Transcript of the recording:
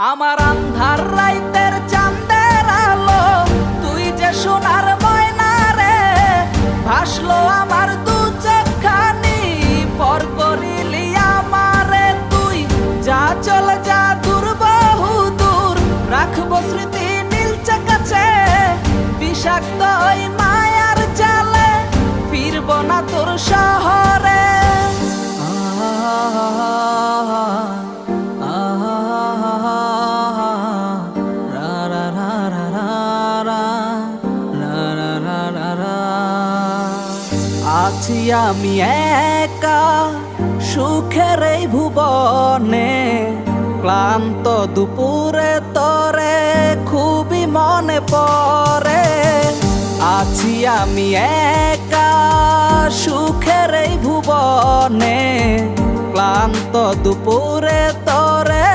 আমার আন্ধার রাইতের চাঁদের আলো, তুই যে সোনার ময়না রে, ভাসলো আমার দু চোখখানি, পর করিলি আমারে তুই। যা চল যা দূর বহু দূর, রাখবো স্মৃতি নীলচে কাছে, বিষাক্ত ওই মায়ার জালে ফিরব না তোর শহরে। আছি আমি একা সুখের এই ভুবনে, ক্লান্ত দুপুরে তরে খুবই মনে পড়ে। আছি আমি একা সুখের এই ভুবনে, ক্লান্ত দুপুরে তরে